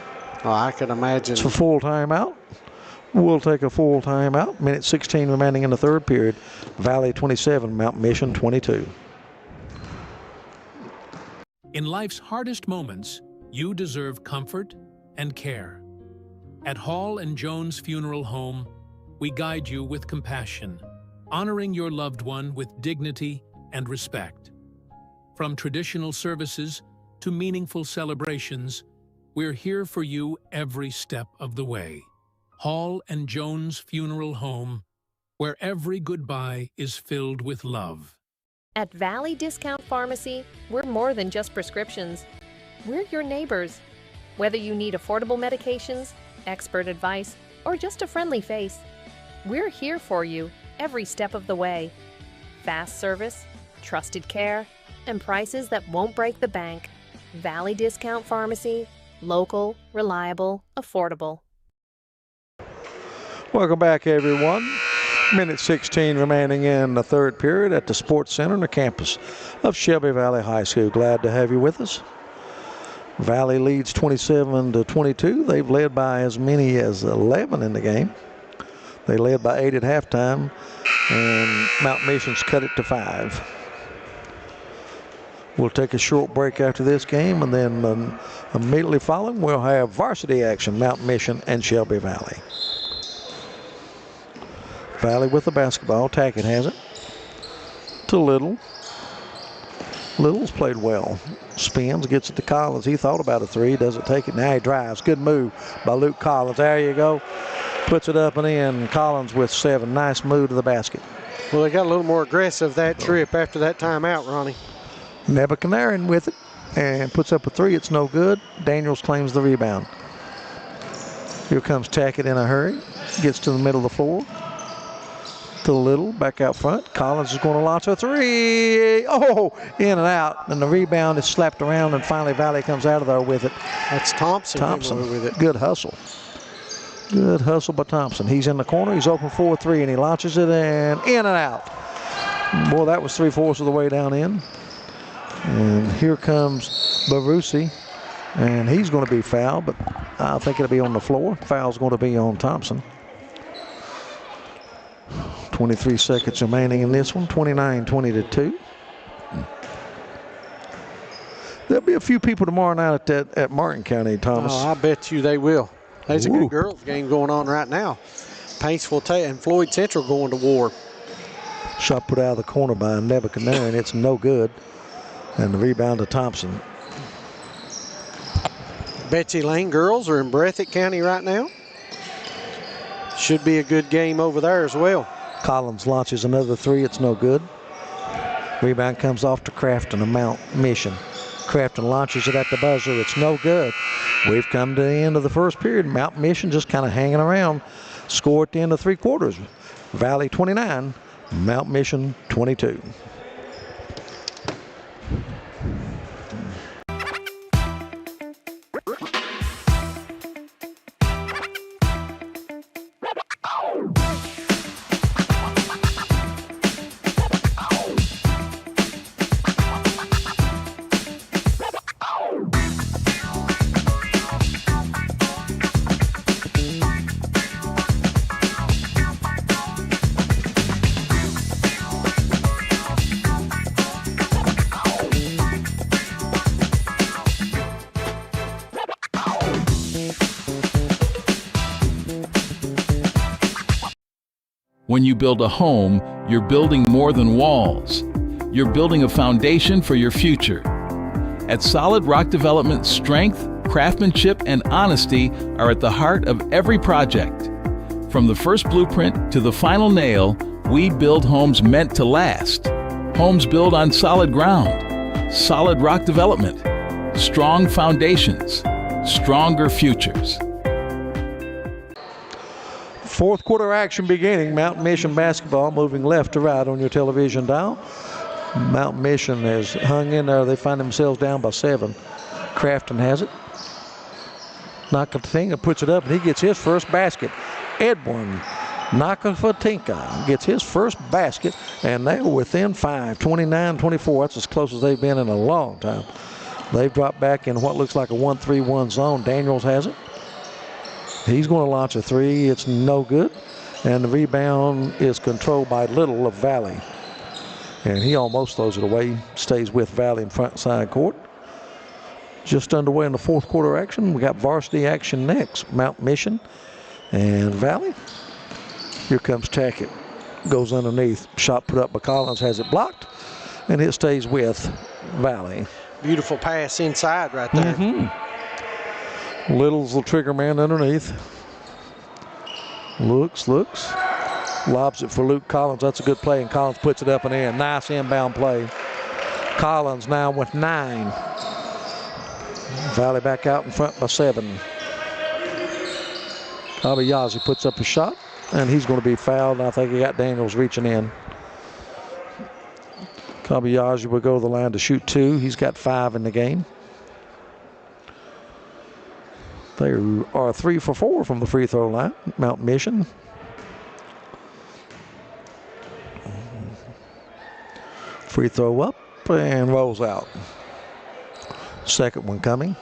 A: Oh, I can imagine.
B: It's a full timeout. We'll take a full timeout. Minute 16 remaining in the third period. Valley 27, Mount Mission 22.
D: In life's hardest moments, you deserve comfort and care. At Hall and Jones Funeral Home, we guide you with compassion, honoring your loved one with dignity and respect. From traditional services to meaningful celebrations, we're here for you every step of the way. Hall and Jones Funeral Home, where every goodbye is filled with love.
C: At Valley Discount Pharmacy, we're more than just prescriptions. We're your neighbors. Whether you need affordable medications, expert advice, or just a friendly face, we're here for you every step of the way. Fast service, trusted care, and prices that won't break the bank. Valley Discount Pharmacy, local, reliable, affordable.
B: Welcome back, everyone. Minute 16 remaining in the third period at the Sports Center on the campus of Shelby Valley High School. Glad to have you with us. Valley leads 27-22. They've led by as many as 11 in the game. They led by 8 at halftime, and Mount Mission's cut it to 5. We'll take a short break after this game, and then immediately following, we'll have varsity action, Mount Mission and Shelby Valley. Valley with the basketball. Tackett has it to Little. Little's played well. Spins, gets it to Collins. He thought about a 3, doesn't take it. Now he drives. Good move by Luke Collins. There you go. Puts it up and in. Collins with 7. Nice move to the basket.
A: Well, they got a little more aggressive that trip after that timeout, Ronnie.
B: Nebuchadnezzar with it and puts up a 3. It's no good. Daniels claims the rebound. Here comes Tackett in a hurry. Gets to the middle of the floor. To Little, back out front. Collins is going to launch a 3. Oh, in and out. And the rebound is slapped around, and finally Valley comes out of there with it.
A: That's Thompson with it.
B: Good hustle. Good hustle by Thompson. He's in the corner. He's open for a 3, and he launches it and in and out. Boy, that was 3/4 of the way down in. And here comes Barusi, and he's going to be fouled, but I think it'll be on the floor. Foul's going to be on Thompson. 23 seconds remaining in this one, 29-22. There'll be a few people tomorrow night at Martin County, Thomas.
A: Oh, I bet you they will. There's a good girls game going on right now. Paintsville and Floyd Central going to war.
B: Shot put out of the corner by Nebuchadnezzar, and it's no good. And the rebound to Thompson.
A: Betsy Lane girls are in Breathitt County right now. Should be a good game over there as well.
B: Collins launches another three. It's no good. Rebound comes off to Crafton of Mount Mission. Crafton launches it at the buzzer. It's no good. We've come to the end of the first period. Mount Mission just kind of hanging around. Score at the end of 3 quarters. Valley 29, Mount Mission 22.
E: When you build a home, you're building more than walls. You're building a foundation for your future. At Solid Rock Development, strength, craftsmanship, and honesty are at the heart of every project. From the first blueprint to the final nail, we build homes meant to last. Homes built on solid ground. Solid Rock Development. Strong foundations. Stronger futures.
B: Fourth quarter action beginning. Mountain Mission basketball moving left to right on your television dial. Mountain Mission has hung in there. They find themselves down by 7. Crafton has it. Nakafatinka puts it up, and he gets his first basket. Edwin Nakafatinka gets his first basket, and they're within 5, 29-24. That's as close as they've been in a long time. They've dropped back in what looks like a 1-3-1 zone. Daniels has it. He's going to launch a 3. It's no good. And the rebound is controlled by Little of Valley. And he almost throws it away. Stays with Valley in front side court. Just underway in the fourth quarter action. We got varsity action next. Mount Mission and Valley. Here comes Tackett. Goes underneath. Shot put up by Collins. Has it blocked. And it stays with Valley.
A: Beautiful pass inside right there.
B: Mm-hmm. Little's the trigger man underneath. Looks. Lobs it for Luke Collins. That's a good play, and Collins puts it up and in. Nice inbound play. Collins now with 9. Valley back out in front by 7. Abiyazi puts up a shot, and he's going to be fouled, and I think he got Daniels reaching in. Kabayashi will go to the line to shoot 2. He's got 5 in the game. They are 3 for 4 from the free throw line. Mount Mission. Free throw up and rolls out. Second one coming.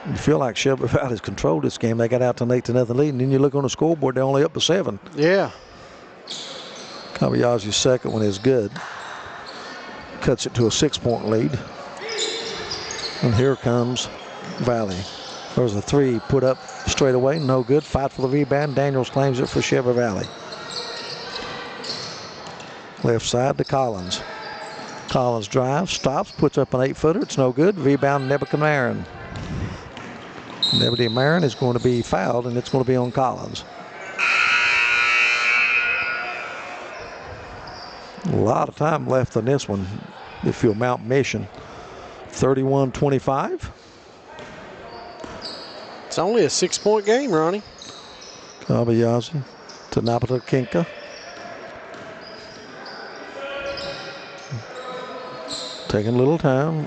B: You feel like Shelby Valley's controlled this game. They got out to an 8-0 lead, and then you look on the scoreboard, they're only up to 7.
A: Yeah.
B: Kabayaji's second one is good. Cuts it to a 6-point lead. And here comes Valley. There's a 3 put up straight away, no good. Fight for the rebound. Daniels claims it for Shelby Valley. Left side to Collins. Collins drives, stops, puts up an 8-footer. It's no good. Rebound Nebuchadnezzar Marin. Nebuchadnezzar Marin is going to be fouled, and it's going to be on Collins. A lot of time left on this one if you're Mount Mission. 31-25.
A: It's only a 6-point game, Ronnie.
B: Kabayashi to Nakafatinka. Taking a little time.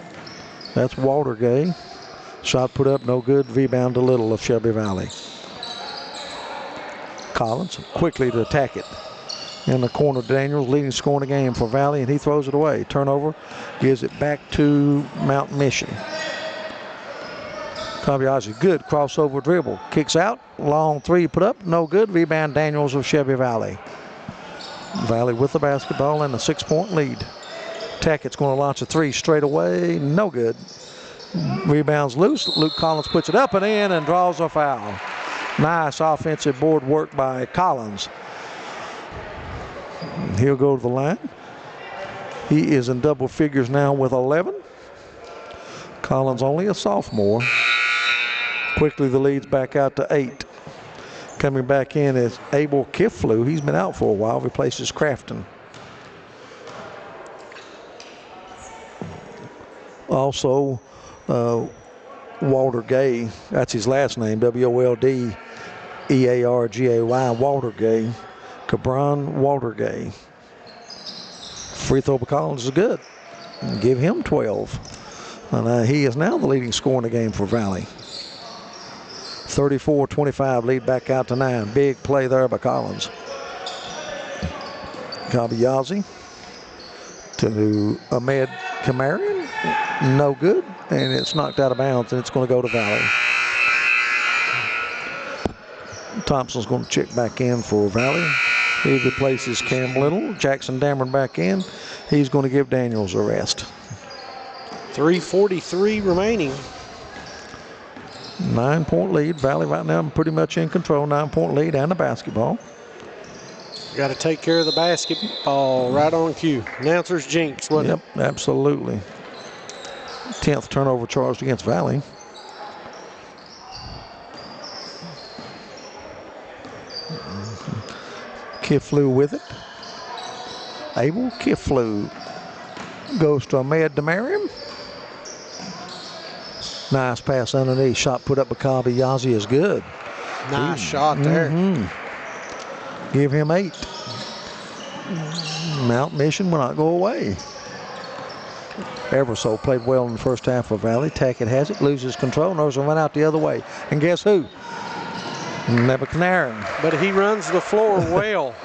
B: That's Walter Gay. Shot put up, no good. Rebound to Little of Shelby Valley. Collins quickly to attack it. In the corner, Daniels leading score in the game for Valley, and he throws it away. Turnover, gives it back to Mount Mission. Kabayashi, good crossover dribble. Kicks out, long 3 put up, no good. Rebound Daniels of Shelby Valley. Valley with the basketball and a 6-point lead. Tackett's going to launch a 3 straight away, no good. Rebounds loose. Luke Collins puts it up and in and draws a foul. Nice offensive board work by Collins. He'll go to the line. He is in double figures now with 11. Collins only a sophomore. Quickly the lead's back out to 8. Coming back in is Abel Kiflu. He's been out for a while, replaces Crafton. Also, Walter Gay, that's his last name, W-O-L-D-E-A-R-G-A-Y, Walter Gay, Cabron Walter Gay. Free throw by Collins is good. Give him 12. And he is now the leading scorer in the game for Valley. 34-25, lead back out to 9. Big play there by Collins. Kabayazi to Ahmed Kamarian. No good, and it's knocked out of bounds, and it's going to go to Valley. Thompson's going to check back in for Valley. He replaces Cam Little. Jackson Dameron back in. He's going to give Daniels a rest.
A: 3:43 remaining.
B: 9-point lead. Valley right now pretty much in control. 9-point lead and the basketball.
A: Got to take care of the basketball right on cue. Announcer's jinx, wasn't it?
B: Yep, absolutely. 10th turnover charged against Valley. Kiflu with it. Abel Kiflu goes to Ahmed Demariam. Nice pass underneath. Shot put up by Kabayazi is good.
A: Nice shot there.
B: Give him 8. Mount Mission will not go away. Eversole played well in the first half for Valley. Tackett has it, loses control, knows to run out the other way. And guess who? Nebuchadnezzar.
A: But he runs the floor well.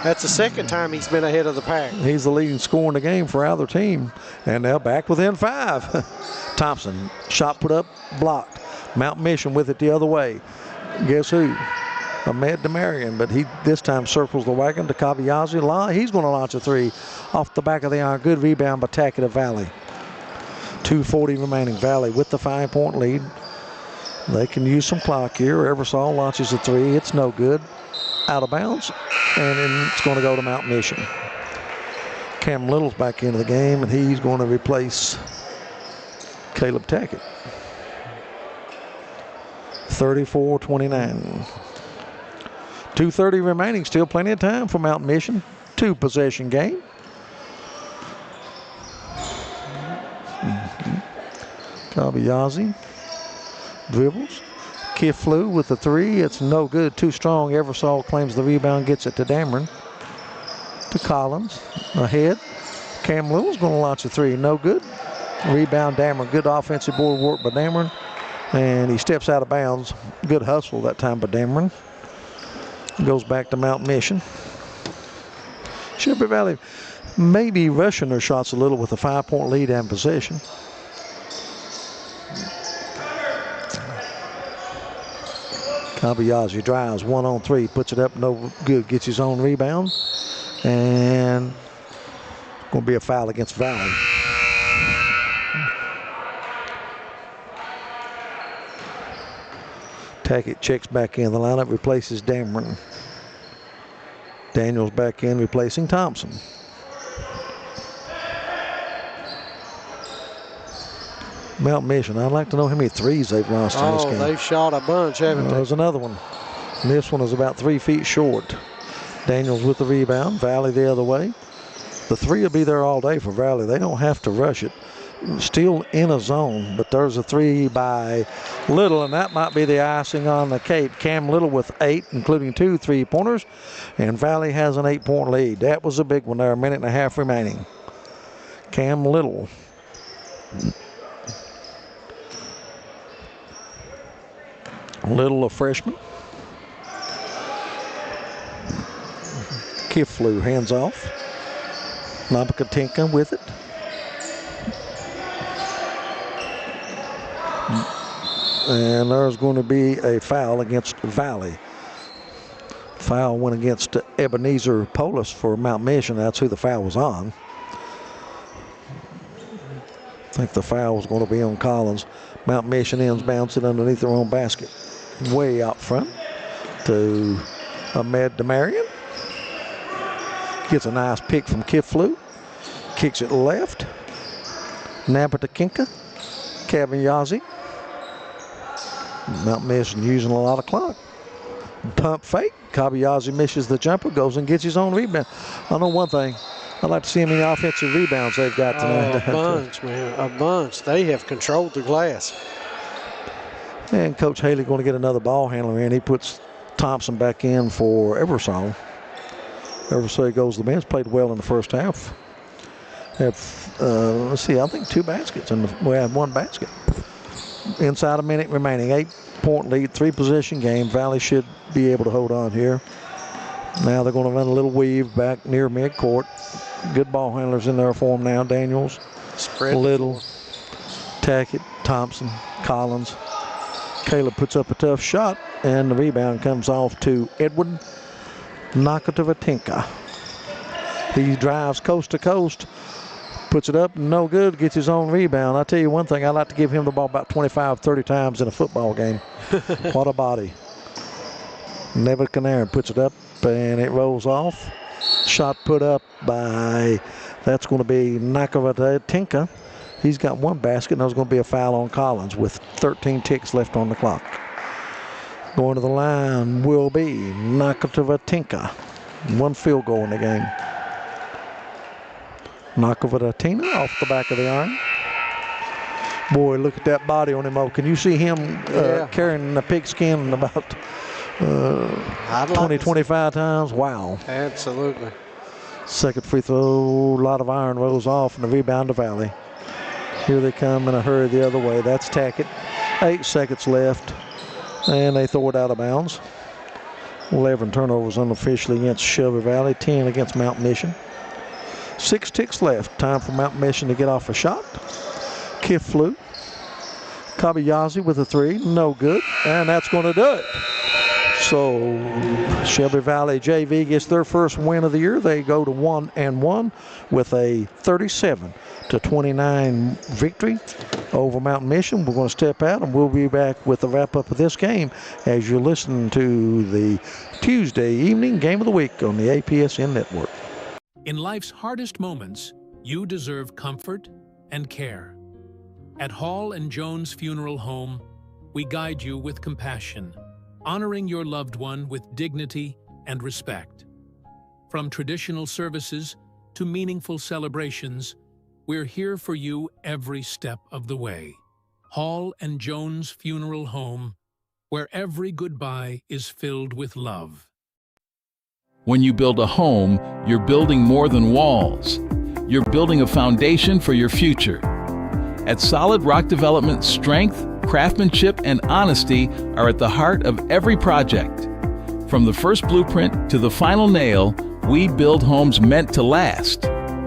A: That's the second time he's been ahead of the pack.
B: He's the leading scorer in the game for either team. And now back within 5. Thompson, shot put up, blocked. Mount Mission with it the other way. Guess who? Ahmed Demarian, but he this time circles the wagon to Kabayazi. He's going to launch a 3 off the back of the iron. Good rebound by Tackett of Valley. 2:40 remaining. Valley with the 5-point lead. They can use some clock here. Eversole launches a 3. It's no good. Out of bounds, and then it's going to go to Mount Mission. Cam Little's back into the game, and he's going to replace Caleb Tackett. 34-29. 2:30 remaining. Still plenty of time for Mount Mission. 2-possession game. Kabayazi dribbles. Kiflu with the 3. It's no good. Too strong. Eversole claims the rebound. Gets it to Dameron. To Collins. Ahead. Cam Little's going to launch a 3. No good. Rebound Dameron. Good offensive board work by Dameron. And he steps out of bounds. Good hustle that time by Dameron. Goes back to Mount Mission. Shelby Valley maybe rushing their shots a little with a 5-point lead and possession. Kabayazi drives 1-on-3, puts it up, no good, gets his own rebound, and going to be a foul against Valley. Tackett checks back in the lineup, replaces Dameron. Daniels back in, replacing Thompson. Mount Mission, I'd like to know how many 3s they've lost in this game.
A: They've shot a bunch, haven't they?
B: There's another one. And this one is about 3 feet short. Daniels with the rebound. Valley the other way. The 3 will be there all day for Valley. They don't have to rush it. Still in a zone, but there's a 3 by Little, and that might be the icing on the cake. Cam Little with 8, including 2 3-pointers, and Valley has an 8-point lead. That was a big one there, 1.5 remaining. Cam Little. Little, a freshman. Kiflu hands off. Nabakatinka with it. And there's going to be a foul against Valley. Foul went against Ebenezer Polis for Mount Mission. That's who the foul was on. I think the foul was going to be on Collins. Mount Mission ends bounce it underneath their own basket. Way out front to Ahmed Demarian. Gets a nice pick from Kiflu. Kicks it left. Napatakinka. Kabayazi. Mount Mission using a lot of clock. Pump fake. Kabayazi misses the jumper, goes and gets his own rebound. I know one thing. I'd like to see how many offensive rebounds they've got tonight.
A: A bunch, man. A bunch. They have controlled the glass.
B: And Coach Haley going to get another ball handler in. He puts Thompson back in for Eversole. Eversole goes to the bench. Played well in the first half. Let's see, I think 2 baskets. We had 1 basket. Inside a minute remaining. 8-point lead, 3-possession game. Valley should be able to hold on here. Now they're going to run a little weave back near midcourt. Good ball handlers in there for them now. Daniels,
A: Spread
B: Little, Tackett, Thompson, Collins. Caleb puts up a tough shot, and the rebound comes off to Edward Nakatovatinka. He drives coast to coast, puts it up, no good, gets his own rebound. I tell you one thing, I like to give him the ball about 25, 30 times in a football game. What a body. Nebuchadnezzar puts it up, and it rolls off. Shot put up by, that's going to be Nakatovatinka. He's got 1 basket, and there's going to be a foul on Collins with 13 ticks left on the clock. Going to the line will be Nakatovatinka. 1 field goal in the game. Nakatovatinka off the back of the iron. Boy, look at that body on him. Oh, can you see him carrying the pigskin about 20, 25 times? Wow.
A: Absolutely.
B: Second free throw, a lot of iron rolls off, and the rebound to Valley. Here they come in a hurry the other way. That's Tackett. 8 seconds left, and they throw it out of bounds. 11 turnovers unofficially against Shelby Valley, 10 against Mount Mission. 6 ticks left. Time for Mount Mission to get off a shot. Kiflu. Kabayazi with a 3. No good, and that's going to do it. So Shelby Valley JV gets their first win of the year. They go to 1-1 with a 37-29 victory over Mountain Mission. We're going to step out, and we'll be back with the wrap-up of this game as you listen to the Tuesday evening game of the week on the APSN Network.
D: In life's hardest moments, you deserve comfort and care. At Hall and Jones Funeral Home, we guide you with compassion, honoring your loved one with dignity and respect. From traditional services to meaningful celebrations, we're here for you every step of the way. Hall and Jones Funeral Home, where every goodbye is filled with love.
E: When you build a home, you're building more than walls. You're building a foundation for your future. At Solid Rock Development, strength, craftsmanship, and honesty are at the heart of every project. From the first blueprint to the final nail, we build homes meant to last.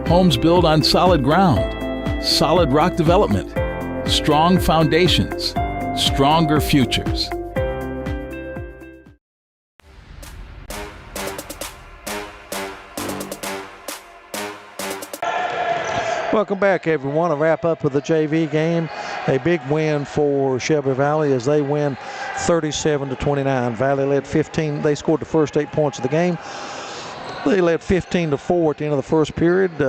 E: Homes built on solid ground. Solid Rock Development. Strong foundations. Stronger futures.
B: Welcome back, everyone. A wrap-up of the JV game. A big win for Shelby Valley as they win 37-29. Valley led 15. They scored the first 8 points of the game. They led 15-4 at the end of the first period.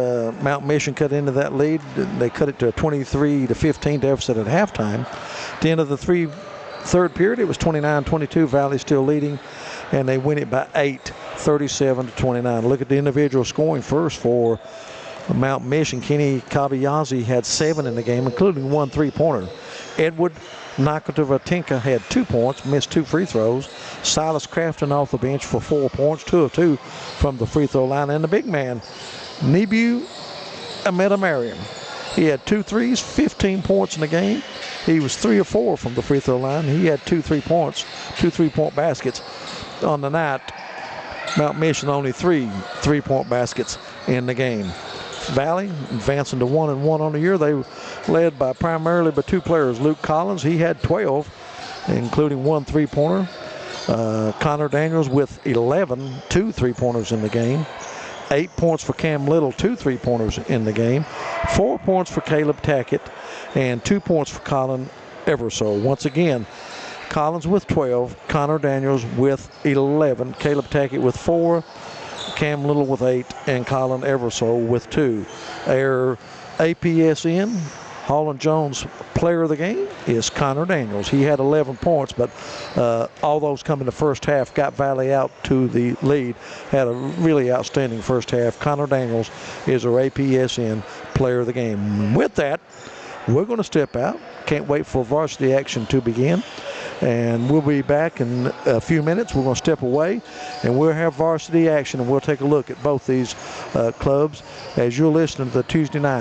B: Mount Mission cut into that lead. They cut it to 23-15 deficit at halftime. At the end of the third period, it was 29-22. Valley still leading, and they win it by 8, 37-29. Look at the individual scoring first for Mount Mission. Kenny Kabayazi had 7 in the game, including 1 3-pointer. Edward Nakatovatinka had 2 points, missed 2 free throws. Silas Crafton off the bench for 4 points, 2 of 2 from the free throw line. And the big man, Nebu Amedamariam. He had 2 threes, 15 points in the game. He was 3 of 4 from the free throw line. He had 2 3-points, 2 3-point baskets on the night. Mount Mission only 3 3-point baskets in the game. Valley advancing to 1-1 on the year. They led primarily by 2 players. Luke Collins, he had 12, including 1 3-pointer. Connor Daniels with 11, 2 3-pointers in the game. 8 points for Cam Little, 2 3-pointers in the game. 4 points for Caleb Tackett, and 2 points for Colin Eversole. Once again, Collins with 12, Connor Daniels with 11, Caleb Tackett with 4, Cam Little with 8, and Colin Eversole with 2. Our APSN Holland Jones player of the game is Connor Daniels. He had 11 points, but all those come in the first half, got Valley out to the lead, had a really outstanding first half. Connor Daniels is our APSN player of the game. With that, we're going to step out. Can't wait for varsity action to begin. And we'll be back in a few minutes. We're going to step away, and we'll have varsity action, and we'll take a look at both these clubs as you're listening to the Tuesday night.